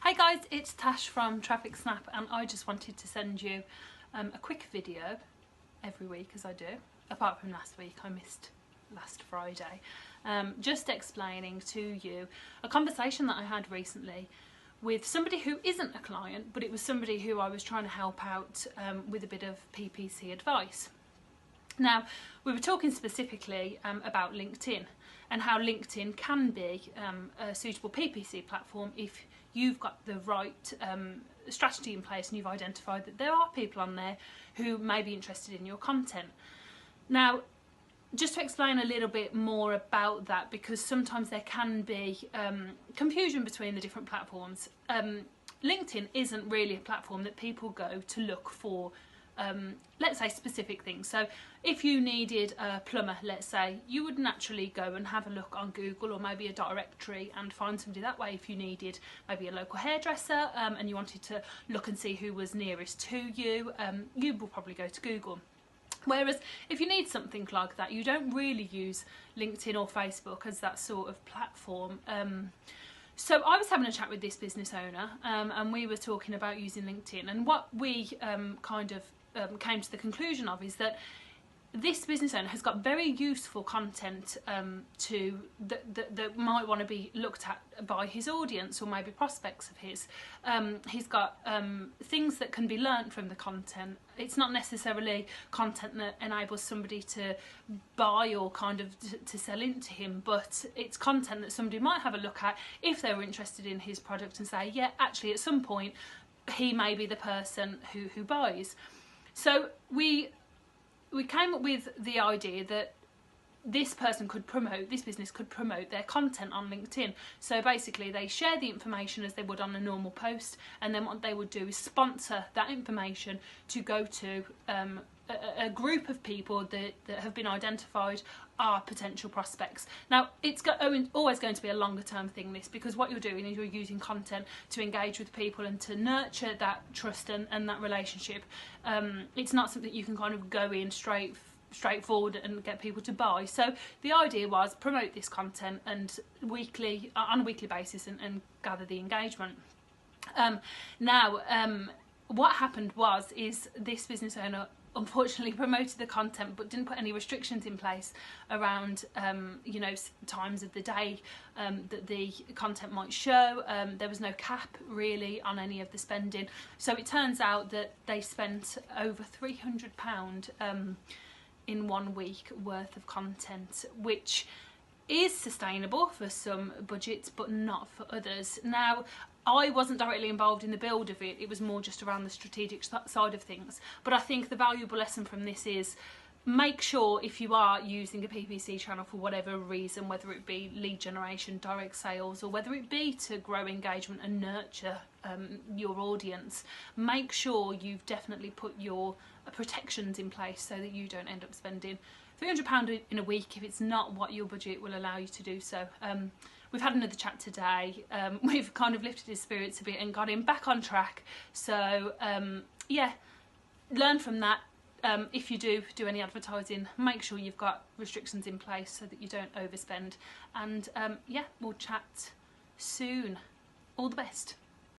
Hi guys, it's Tash from Traffic Snap, and I just wanted to send you a quick video every week, as I do. Apart from last week, I missed last Friday. Just explaining to you a conversation that I had recently with somebody who isn't a client, but it was somebody who I was trying to help out with a bit of PPC advice. Now, we were talking specifically about LinkedIn and how LinkedIn can be a suitable PPC platform if you've got the right strategy in place and you've identified that there are people on there who may be interested in your content. Now, just to explain a little bit more about that, because sometimes there can be confusion between the different platforms. LinkedIn isn't really a platform that people go to look for let's say specific things. So if you needed a plumber, let's say, you would naturally go and have a look on Google or maybe a directory and find somebody that way. If you needed maybe a local hairdresser and you wanted to look and see who was nearest to you, you will probably go to Google. Whereas if you need something like that, you don't really use LinkedIn or Facebook as that sort of platform. So I was having a chat with this business owner and we were talking about using LinkedIn, and what we kind of came to the conclusion of is that this business owner has got very useful content that might want to be looked at by his audience or maybe prospects of his. He's got things that can be learnt from the content. It's not necessarily content that enables somebody to buy or kind of to sell into him, but it's content that somebody might have a look at if they were interested in his product and say, yeah, actually at some point he may be the person who buys. So we came up with the idea that this business could promote their content on LinkedIn. So basically they share the information as they would on a normal post, and then what they would do is sponsor that information to go to a group of people that have been identified are potential prospects. Now, it's always going to be a longer term thing, this, because what you're doing is you're using content to engage with people and to nurture that trust and that relationship. It's not something you can kind of go in straightforward and get people to buy. So the idea was promote this content and on a weekly basis and gather the engagement. What happened is this business owner unfortunately promoted the content but didn't put any restrictions in place around you know, times of the day that the content might show. There was no cap really on any of the spending, so it turns out that they spent over £300 in 1 week worth of content, which is sustainable for some budgets but not for others. Now, I wasn't directly involved in the build of it, it was more just around the strategic side of things, but I think the valuable lesson from this is make sure, if you are using a PPC channel for whatever reason, whether it be lead generation, direct sales, or whether it be to grow engagement and nurture your audience, make sure you've definitely put your protections in place so that you don't end up spending £300 in a week if it's not what your budget will allow you to do so. We've had another chat today, we've kind of lifted his spirits a bit and got him back on track. So yeah, learn from that. If you do any advertising, make sure you've got restrictions in place so that you don't overspend. And yeah, we'll chat soon. All the best.